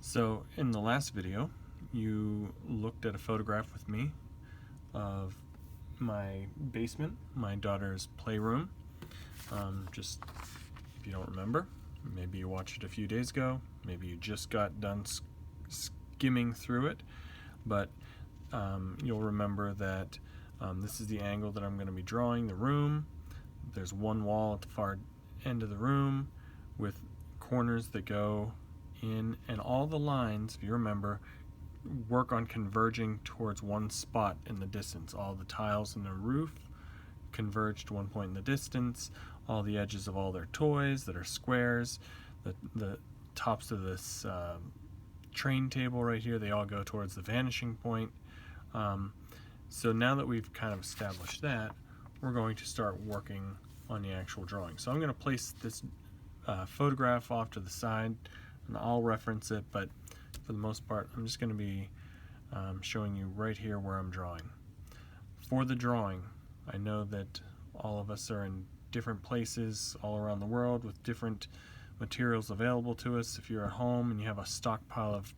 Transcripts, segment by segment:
So in the last video, you looked at a photograph with me of my basement, my daughter's playroom. Just if you don't remember, maybe you watched it a few days ago, maybe you just got done skimming through it, but you'll remember that this is the angle that I'm going to be drawing the room. There's one wall at the far end of the room with corners that go in, and all the lines, if you remember, work on converging towards one spot in the distance. All the tiles in the roof converge to one point in the distance. All the edges of all their toys that are squares, the tops of this train table right here, they all go towards the vanishing point. So now that we've kind of established that, we're going to start working on the actual drawing. So I'm going to place this photograph off to the side, and I'll reference it, but for the most part I'm just going to be showing you right here where I'm drawing. For the drawing, I know that all of us are in different places all around the world with different materials available to us. If you're at home and you have a stockpile of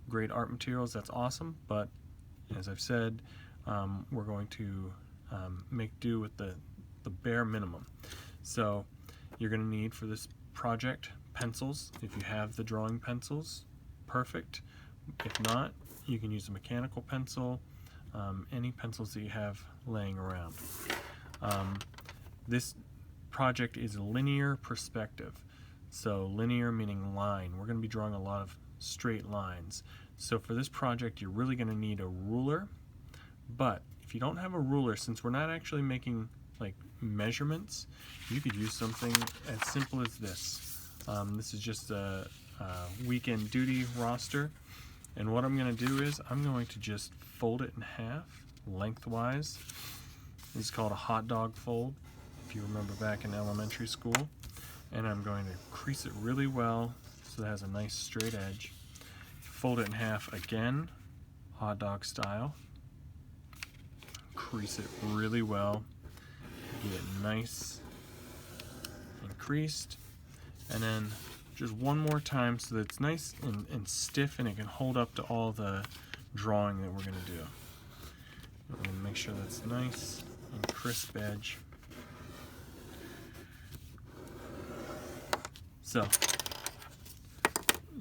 great art materials, that's awesome, but as I've said, we're going to make do with the bare minimum. So you're going to need for this project pencils. If you have the drawing pencils, perfect. If not, you can use a mechanical pencil, any pencils that you have laying around. This project is linear perspective. So linear meaning line. We're going to be drawing a lot of straight lines. So for this project, you're really going to need a ruler. But if you don't have a ruler, since we're not actually making like measurements, you could use something as simple as this. This is just a weekend duty roster, and what I'm going to do is I'm going to just fold it in half lengthwise. This is called a hot dog fold, if you remember back in elementary school. And I'm going to crease it really well so it has a nice straight edge. Fold it in half again, hot dog style. Crease it really well, get it nice and creased, and then just one more time so that it's nice and stiff and it can hold up to all the drawing that we're going to do. We're going to make sure that's nice and crisp edge. So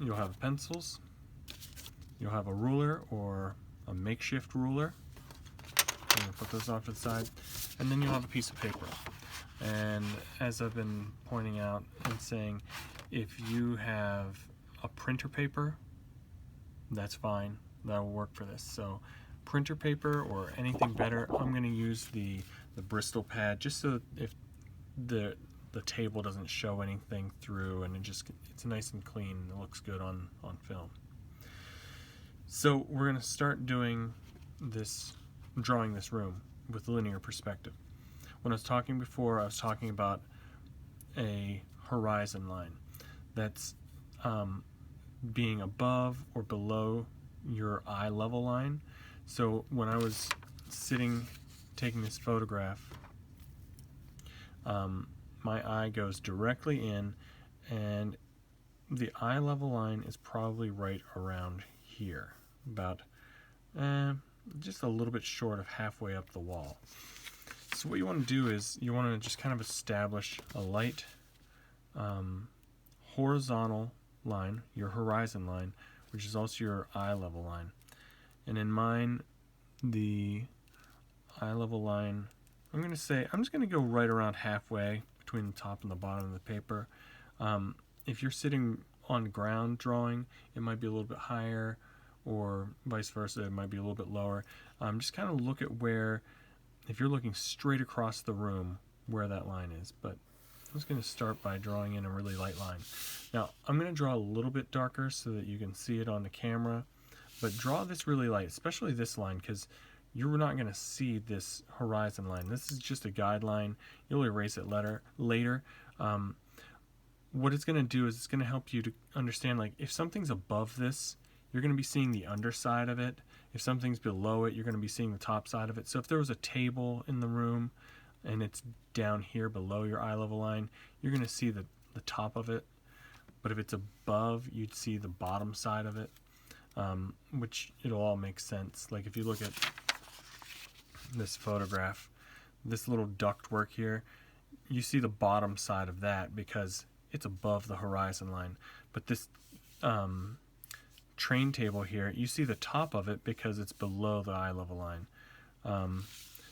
you'll have pencils, you'll have a ruler or a makeshift ruler. I'm going to put those off to the side, and then you'll have a piece of paper. And as I've been pointing out and saying, if you have a printer paper, that's fine, that'll work for this. So printer paper or anything better, I'm going to use the Bristol pad just so if the table doesn't show anything through, and it's nice and clean and it looks good on film. So we're going to start doing this, drawing this room with linear perspective. When I was talking before, I was talking about a horizon line that's being above or below your eye level line. So when I was sitting taking this photograph, my eye goes directly in, and the eye level line is probably right around here, about just a little bit short of halfway up the wall. So what you want to do is you want to just kind of establish a light horizontal line, your horizon line, which is also your eye level line. And in mine, the eye level line, I'm just going to go right around halfway between the top and the bottom of the paper. If you're sitting on ground drawing, it might be a little bit higher, or vice versa, it might be a little bit lower. Just kind of look at where, if you're looking straight across the room, where that line is. But I'm just going to start by drawing in a really light line. Now I'm going to draw a little bit darker so that you can see it on the camera, but draw this really light, especially this line, because you're not going to see this horizon line. This is just a guideline. You'll erase it later. What it's going to do is it's going to help you to understand, like, if something's above this, you're going to be seeing the underside of it. If something's below it, you're going to be seeing the top side of it. So if there was a table in the room and it's down here below your eye level line, you're going to see the top of it. but if it's above, you'd see the bottom side of it, which it'll all make sense. Like if you look at this photograph, this little ductwork here, you see the bottom side of that because it's above the horizon line. But this train table here, you see the top of it because it's below the eye level line.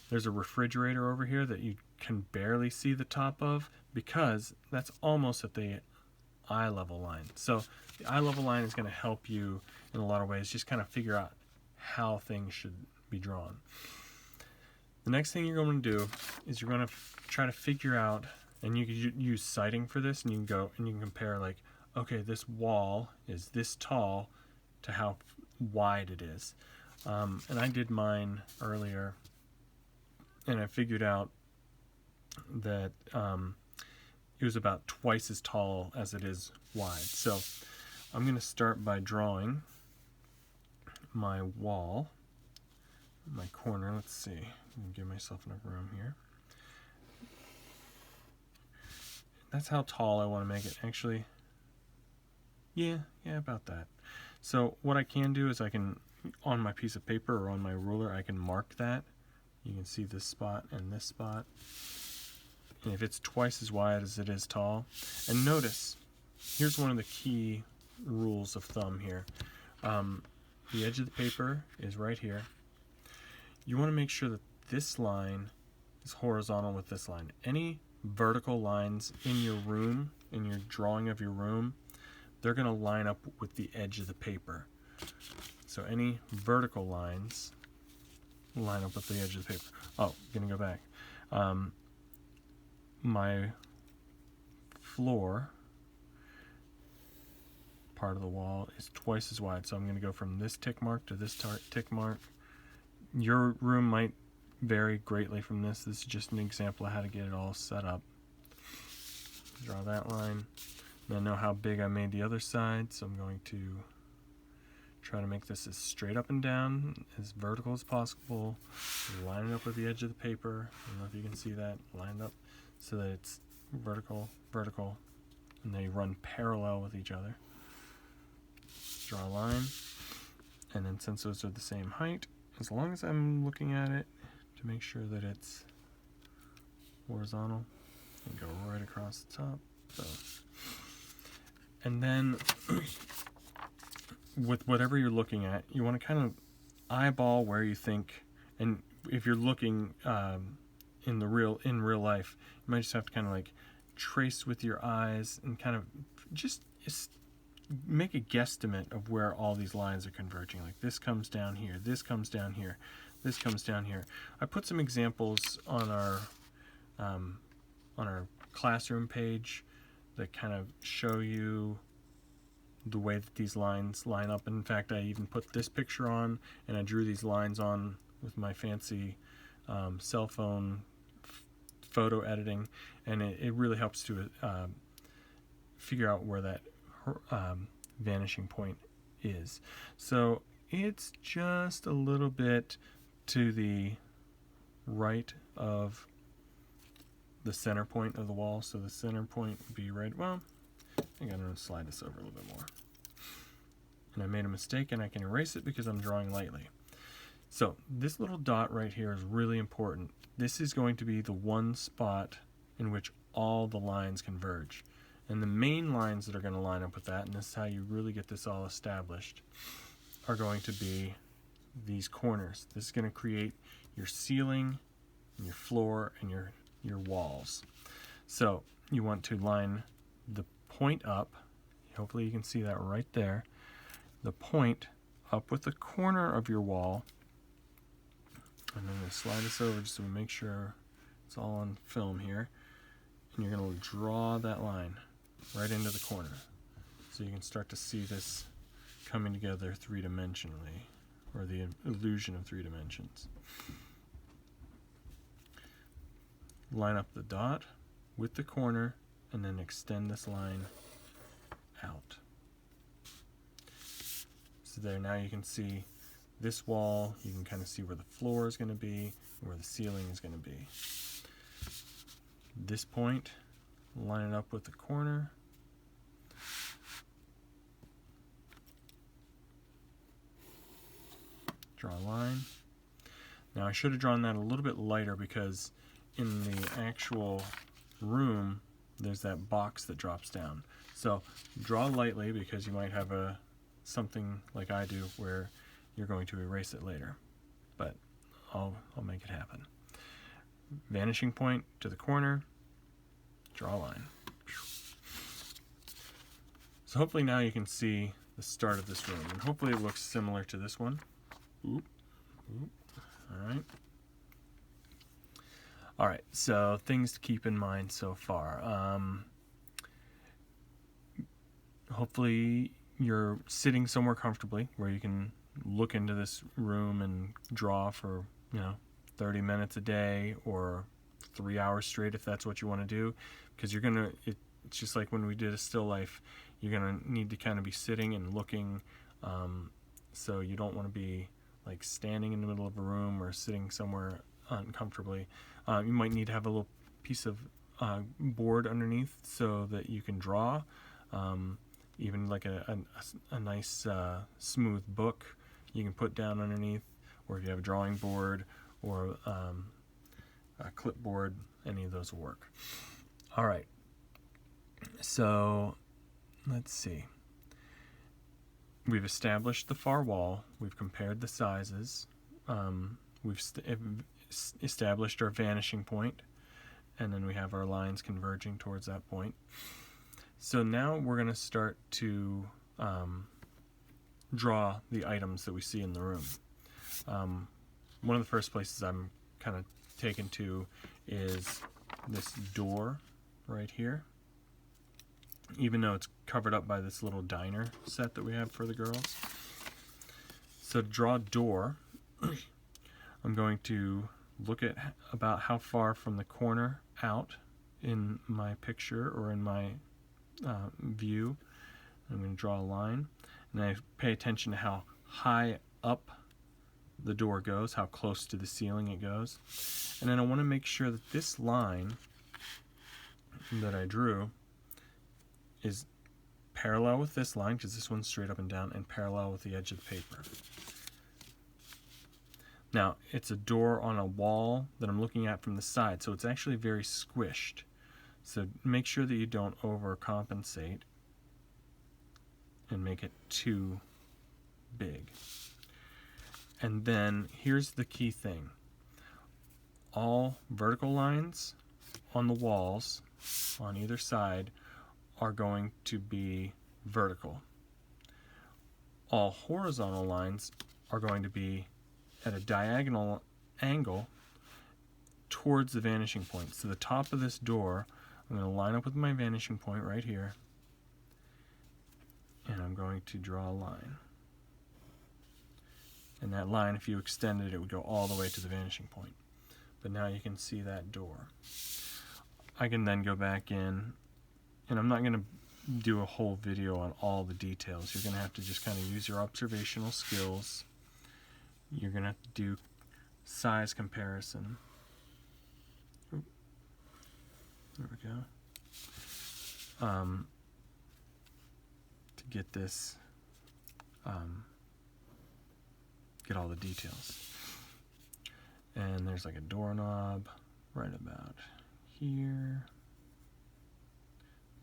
There's a refrigerator over here that you can barely see the top of because that's almost at the eye level line. So the eye level line is going to help you in a lot of ways, just kind of figure out how things should be drawn. The next thing you're going to do is you're going to try to figure out, and you can use sighting for this, and you can go and you can compare, like, okay, this wall is this tall to how wide it is. And I did mine earlier, and I figured out that it was about twice as tall as it is wide. So I'm going to start by drawing my wall, my corner. Let's see. I'm going to give myself enough room here. That's how tall I want to make it. Actually, yeah, about that. So what I can do is I can, on my piece of paper or on my ruler, I can mark that. You can see this spot and this spot. And if it's twice as wide as it is tall, and notice, here's one of the key rules of thumb here. The edge of the paper is right here. You want to make sure that this line is horizontal with this line. Any vertical lines in your room, in your drawing of your room, they're going to line up with the edge of the paper. So any vertical lines line up with the edge of the paper. Oh, going to go back. My floor part of the wall is twice as wide, so I'm going to go from this tick mark to this tick mark. Your room might vary greatly from this. This is just an example of how to get it all set up. Draw that line. And I know how big I made the other side, so I'm going to try to make this as straight up and down, as vertical as possible. Line it up with the edge of the paper. I don't know if you can see that. Lined up so that it's vertical, vertical, and they run parallel with each other. Draw a line, and then since those are the same height, as long as I'm looking at it to make sure that it's horizontal, and go right across the top. So, and then with whatever you're looking at, you want to kind of eyeball where you think, and if you're looking in real life, you might just have to kind of like trace with your eyes and kind of just make a guesstimate of where all these lines are converging. Like this comes down here, this comes down here, this comes down here. I put some examples on our classroom page that kind of show you the way that these lines line up. In fact, I even put this picture on, and I drew these lines on with my fancy cell phone photo editing, and it really helps to figure out where that vanishing point is. So it's just a little bit to the right of the center point of the wall. So the center point would be right, well, I think I'm going to slide this over a little bit more. And I made a mistake, and I can erase it because I'm drawing lightly. So this little dot right here is really important. This is going to be the one spot in which all the lines converge. And the main lines that are going to line up with that, and this is how you really get this all established, are going to be these corners. This is going to create your ceiling, and your floor, and your walls. So you want to line the point up. Hopefully you can see that right there. The point up with the corner of your wall. And I'm going to slide this over just to make sure it's all on film here. And you're going to draw that line right into the corner. So you can start to see this coming together three-dimensionally, or the illusion of 3 dimensions. Line up the dot with the corner, and then extend this line out. So there, now you can see this wall. You can kind of see where the floor is going to be, and where the ceiling is going to be. This point, line it up with the corner, Draw a line. Now I should have drawn that a little bit lighter because in the actual room there's that box that drops down. So draw lightly because you might have something like I do where you're going to erase it later. But I'll make it happen. Vanishing point to the corner, draw a line. So hopefully now you can see the start of this room, and hopefully it looks similar to this one. Oop. Oop. All right, so things to keep in mind so far. Hopefully you're sitting somewhere comfortably where you can look into this room and draw for 30 minutes a day or 3 hours straight if that's what you want to do, because it's just like when we did a still life, you're gonna need to kind of be sitting and looking, so you don't want to be like standing in the middle of a room or sitting somewhere uncomfortably. You might need to have a little piece of board underneath so that you can draw, even like a nice smooth book you can put down underneath, or if you have a drawing board or a clipboard, any of those will work. All right, so let's see. We've established the far wall, we've compared the sizes, we've established our vanishing point, and then we have our lines converging towards that point. So now we're going to start to draw the items that we see in the room. One of the first places I'm kind of taken to is this door right here, even though it's covered up by this little diner set that we have for the girls. So to draw a door, I'm going to look at about how far from the corner out in my picture or in my view. I'm going to draw a line, and I pay attention to how high up the door goes, how close to the ceiling it goes. And then I want to make sure that this line that I drew is parallel with this line, because this one's straight up and down, and parallel with the edge of the paper. Now, it's a door on a wall that I'm looking at from the side, so it's actually very squished. So make sure that you don't overcompensate and make it too big. And then here's the key thing. All vertical lines on the walls on either side are going to be vertical. All horizontal lines are going to be at a diagonal angle towards the vanishing point. So the top of this door, I'm going to line up with my vanishing point right here, and I'm going to draw a line. And that line, if you extended it, would go all the way to the vanishing point. But now you can see that door. I can then go back in, and I'm not going to do a whole video on all the details. You're going to have to just kind of use your observational skills. You're going to have to do size comparison. Oop. There we go. To get this, get all the details. And there's like a doorknob right about here.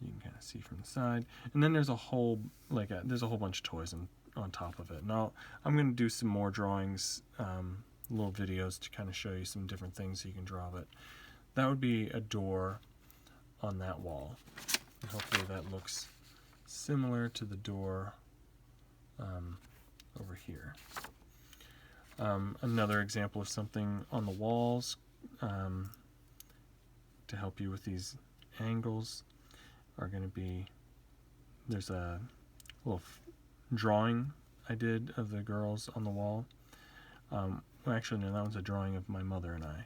You can kind of see from the side. And then there's a whole there's a whole bunch of toys on top of it. Now I'm going to do some more drawings, little videos to kind of show you some different things you can draw. But that would be a door on that wall. And hopefully that looks similar to the door over here. Another example of something on the walls to help you with these angles are going to be, there's a little drawing I did of the girls on the wall. Well, actually, no, that was a drawing of my mother and I.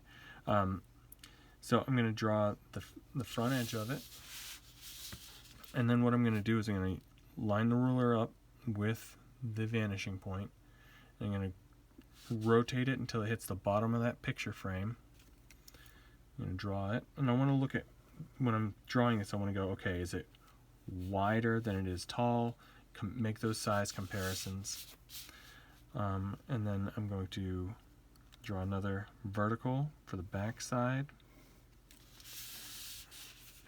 So I'm going to draw the front edge of it, and then what I'm going to do is I'm going to line the ruler up with the vanishing point, and I'm going to rotate it until it hits the bottom of that picture frame. I'm going to draw it, and I want to look at, when I'm drawing this, I want to go, okay, is it wider than it is tall? Make those size comparisons. And then I'm going to draw another vertical for the back side.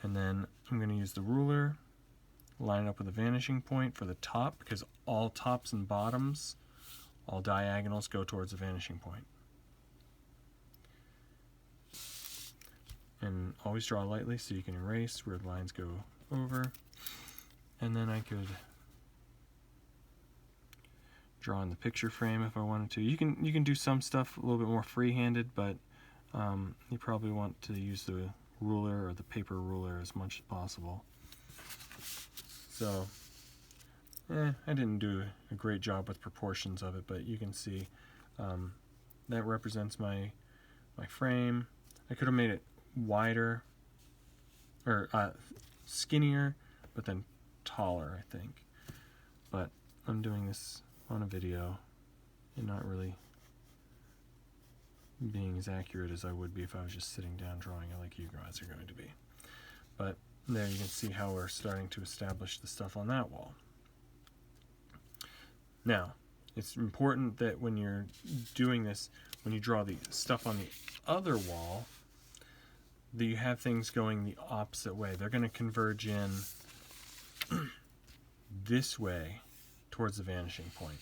And then I'm going to use the ruler, line up with a vanishing point for the top, because all tops and bottoms, all diagonals go towards the vanishing point. And always draw lightly so you can erase where the lines go over. And then I could draw in the picture frame if I wanted to. You can do some stuff a little bit more freehanded, but you probably want to use the ruler or the paper ruler as much as possible. So, I didn't do a great job with proportions of it, but you can see that represents my frame. I could have made it wider, or skinnier, but then taller, I think. But I'm doing this on a video and not really being as accurate as I would be if I was just sitting down drawing it like you guys are going to be. But there you can see how we're starting to establish the stuff on that wall. Now, it's important that when you're doing this, when you draw the stuff on the other wall, that you have things going the opposite way. They're going to converge in this way towards the vanishing point.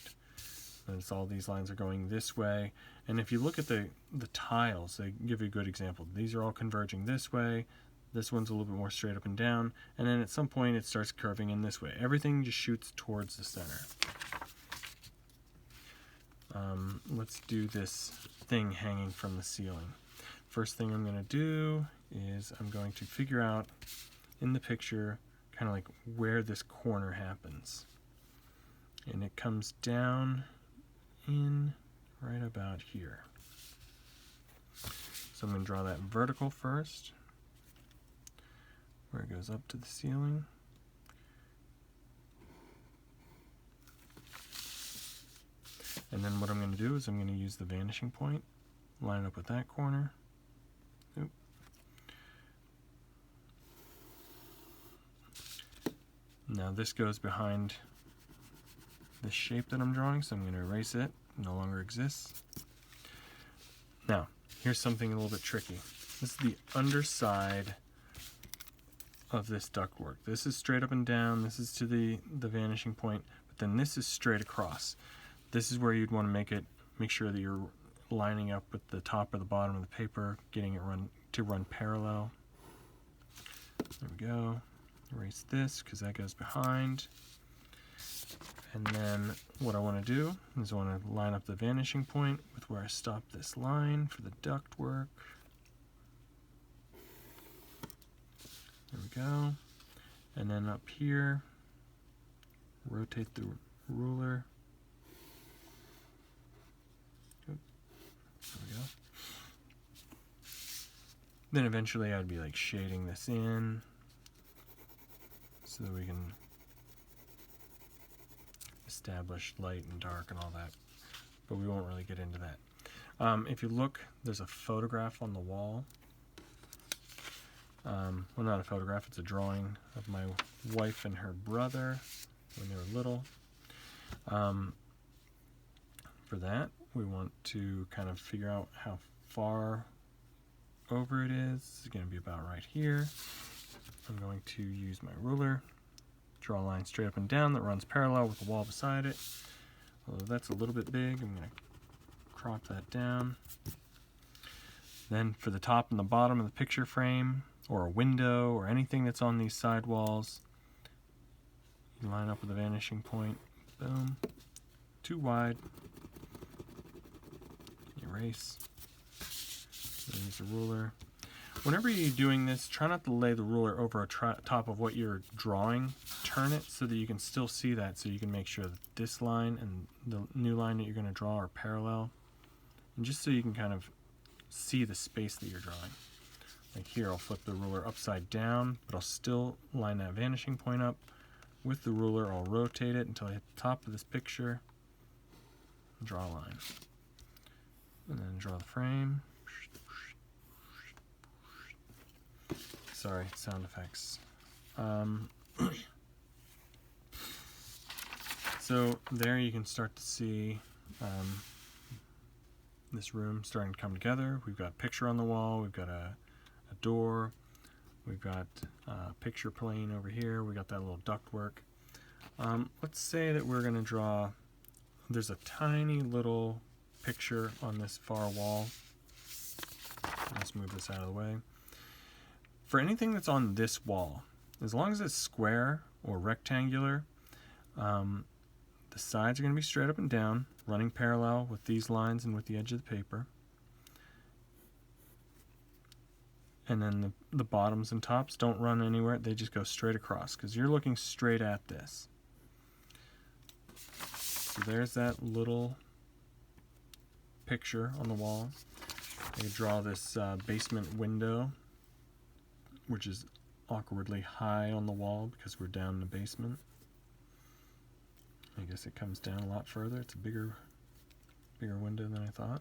Notice all these lines are going this way. And if you look at the tiles, they give you a good example. These are all converging this way. This one's a little bit more straight up and down. And then at some point it starts curving in this way. Everything just shoots towards the center. Let's do this thing hanging from the ceiling. First thing I'm going to do is I'm going to figure out in the picture kind of like where this corner happens. And it comes down in right about here. So I'm going to draw that vertical first, where it goes up to the ceiling. And then what I'm going to do is I'm going to use the vanishing point, line up with that corner. Oop. Now this goes behind the shape that I'm drawing, so I'm going to erase it. It no longer exists. Now, here's something a little bit tricky. This is the underside of this ductwork. This is straight up and down. This is to the vanishing point, but then this is straight across. This is where you'd want to make sure that you're lining up with the top or the bottom of the paper, getting it to run parallel. There we go. Erase this because that goes behind. And then what I want to do is I want to line up the vanishing point with where I stop this line for the ductwork. There we go. And then up here, rotate the ruler. There we go. Then eventually I'd be like shading this in so that we can establish light and dark and all that, but we won't really get into that. If you look, there's a photograph on the wall. Well, not a photograph, it's a drawing of my wife and her brother when they were little. For that, we want to kind of figure out how far over it is. It's going to be about right here. I'm going to use my ruler, draw a line straight up and down that runs parallel with the wall beside it. Although that's a little bit big, I'm going to crop that down. Then for the top and the bottom of the picture frame, or a window, or anything that's on these side walls, you line up with the vanishing point. Boom. Too wide. Erase. Use the ruler. Whenever you're doing this, try not to lay the ruler over top of what you're drawing. Turn it so that you can still see that, so you can make sure that this line and the new line that you're going to draw are parallel. And just so you can kind of see the space that you're drawing. Like here, I'll flip the ruler upside down, but I'll still line that vanishing point up. With the ruler, I'll rotate it until I hit the top of this picture. Draw a line. And then draw the frame. Sorry, sound effects. So there you can start to see this room starting to come together. We've got a picture on the wall, we've got a door, we've got a picture plane over here, we got that little ductwork. Let's say that we're going to draw, there's a tiny little picture on this far wall. Let's move this out of the way. For anything that's on this wall, as long as it's square or rectangular, the sides are going to be straight up and down, running parallel with these lines and with the edge of the paper. And then the bottoms and tops don't run anywhere, they just go straight across because you're looking straight at this. So there's that little picture on the wall. I draw this basement window, which is awkwardly high on the wall because we're down in the basement. I guess it comes down a lot further. It's a bigger window than I thought.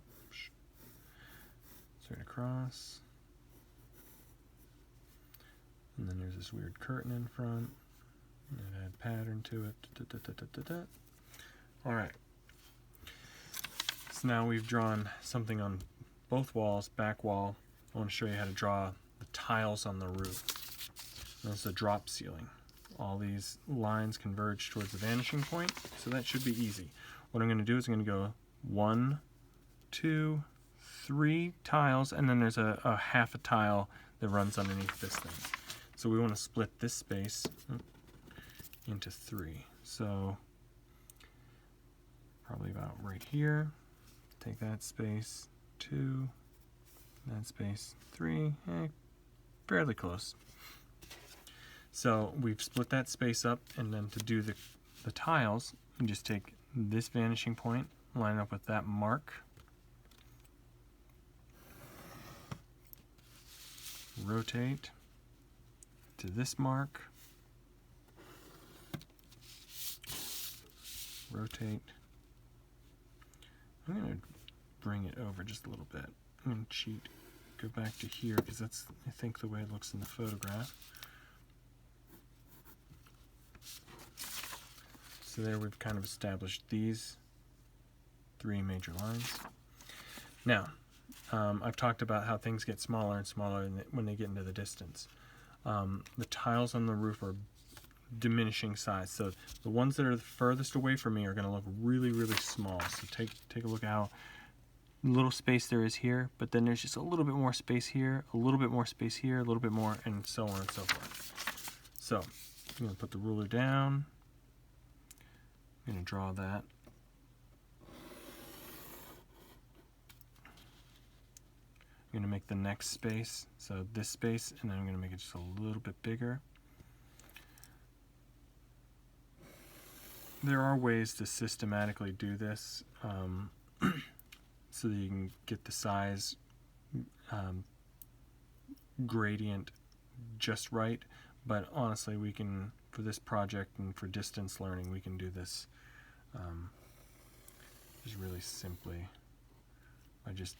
Straight across. And then there's this weird curtain in front. And add pattern to it. Alright. So now we've drawn something on both walls, back wall. I want to show you how to draw the tiles on the roof. That's the drop ceiling. All these lines converge towards the vanishing point, so that should be easy. What I'm going to do is I'm going to go 1, 2, 3 tiles, and then there's a half a tile that runs underneath this thing. So we want to split this space into 3. So probably about right here. Take that space, 2, that space, 3, fairly close. So we've split that space up, and then to do the tiles, you just take this vanishing point, line up with that mark, rotate to this mark, rotate. I'm going to bring it over just a little bit. I'm going to cheat, go back to here, because that's, I think, the way it looks in the photograph. So there we've kind of established these 3 major lines. Now, I've talked about how things get smaller and smaller when they get into the distance. The tiles on the roof are diminishing size, so the ones that are the furthest away from me are going to look really, really small. So take a look at how little space there is here, but then there's just a little bit more space here, a little bit more space here, a little bit more, and so on and so forth. So I'm going to put the ruler down. I'm going to draw that. I'm going to make the next space, so this space, and then I'm going to make it just a little bit bigger. There are ways to systematically do this so that you can get the size gradient just right, but honestly we can, for this project and for distance learning, we can do this just really simply by just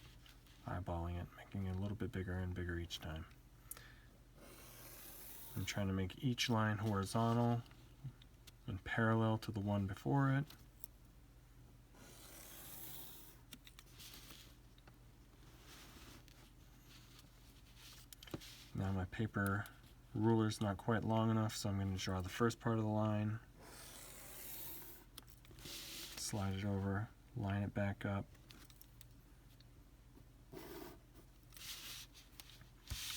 eyeballing it, making it a little bit bigger and bigger each time. I'm trying to make each line horizontal and parallel to the one before it. Now my paper ruler's not quite long enough, so I'm going to draw the first part of the line, slide it over, line it back up.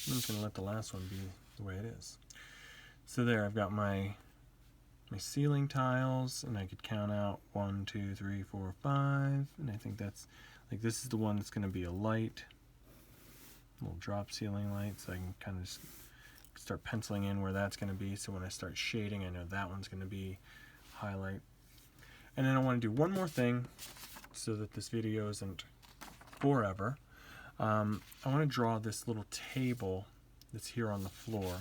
I'm just going to let the last one be the way it is. So there, I've got my ceiling tiles, and I could count out 1, 2, 3, 4, 5, and I think that's, like, this is the one that's going to be a light, little drop ceiling light, so I can kind of just start penciling in where that's going to be, so when I start shading, I know that one's going to be highlight. And then I want to do one more thing so that this video isn't forever. I want to draw this little table that's here on the floor,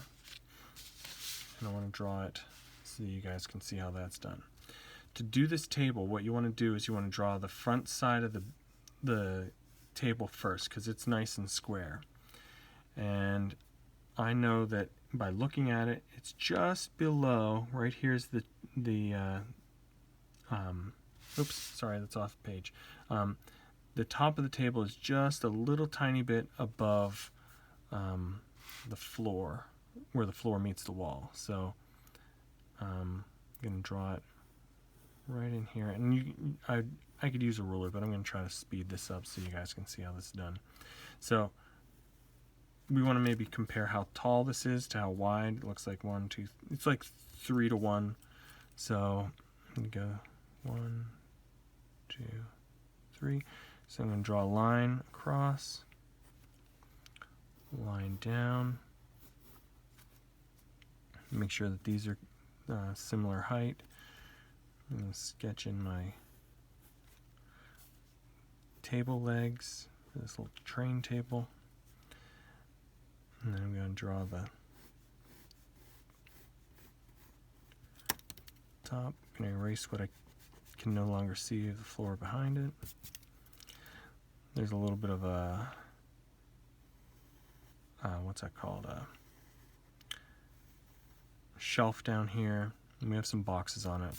and I want to draw it so you guys can see how that's done. To do this table, what you want to do is you want to draw the front side of the table first, because it's nice and square. And I know that by looking at it, it's just below, right here's the oops, sorry, that's off the page. The top of the table is just a little tiny bit above the floor, where the floor meets the wall. So I'm going to draw it right in here. And I could use a ruler, but I'm going to try to speed this up so you guys can see how this is done. So we want to maybe compare how tall this is to how wide. It looks like 1, 2, it's like 3 to 1. So I'm going to go 1, 2, 3. So I'm going to draw a line across, line down, make sure that these are similar height. I'm going to sketch in my table legs for this little train table. And then I'm going to draw the top. I'm going to erase what I can no longer see of the floor behind it. There's a little bit of a, what's that called? A shelf down here. And we have some boxes on it.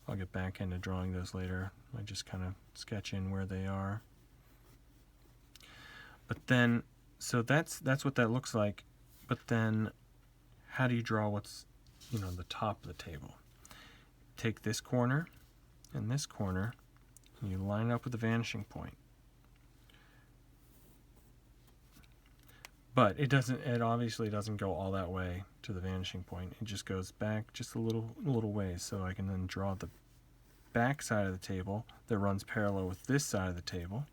I'll get back into drawing those later. I just kind of sketch in where they are. But then, so that's what that looks like. But then, how do you draw what's, the top of the table? Take this corner and this corner, and you line it up with the vanishing point. But it obviously doesn't go all that way to the vanishing point. It just goes back just a little ways. So I can then draw the back side of the table that runs parallel with this side of the table.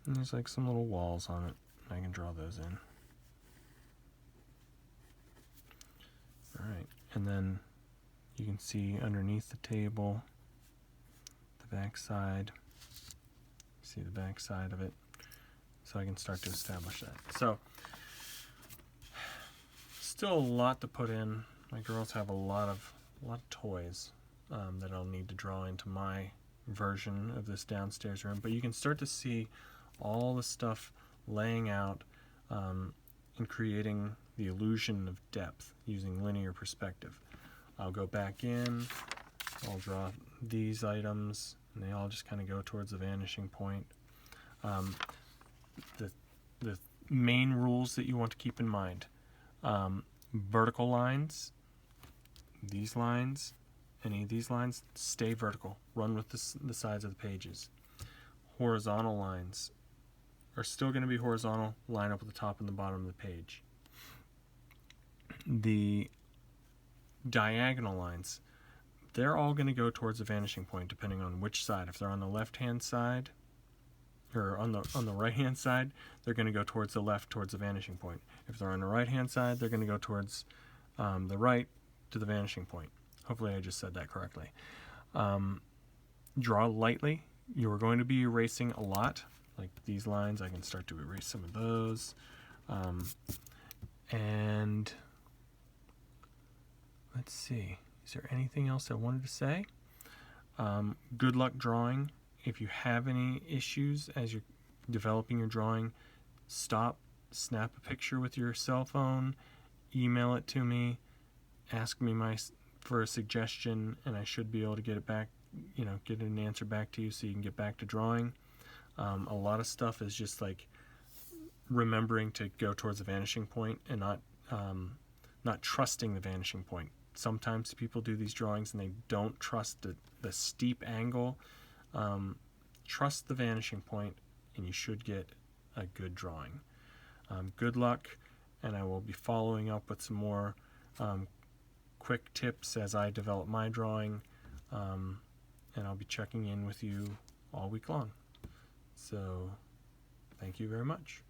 And there's like some little walls on it. I can draw those in. Alright, and then you can see underneath the table, the back side. See the back side of it, so I can start to establish that. So still a lot to put in. My girls have a lot of toys that I'll need to draw into my version of this downstairs room, but you can start to see all the stuff laying out and creating the illusion of depth using linear perspective. I'll go back in, I'll draw these items, and they all just kind of go towards the vanishing point. The main rules that you want to keep in mind: vertical lines, these lines, any of these lines, stay vertical. Run with the sides of the pages. Horizontal lines are still going to be horizontal, line up with the top and the bottom of the page. The diagonal lines, they're all going to go towards the vanishing point depending on which side. If they're on the left-hand side, or on the right-hand side, they're going to go towards the left, towards the vanishing point. If they're on the right-hand side, they're going to go towards the right to the vanishing point. Hopefully I just said that correctly. Draw lightly. You are going to be erasing a lot. Like these lines, I can start to erase some of those. And let's see. Is there anything else I wanted to say? Good luck drawing. If you have any issues as you're developing your drawing, stop, snap a picture with your cell phone, email it to me, ask me for a suggestion, and I should be able to get it back, get an answer back to you so you can get back to drawing. A lot of stuff is just like remembering to go towards the vanishing point and not trusting the vanishing point. Sometimes people do these drawings and they don't trust the steep angle. Trust the vanishing point and you should get a good drawing. Good luck, and I will be following up with some more quick tips as I develop my drawing, and I'll be checking in with you all week long. So, thank you very much.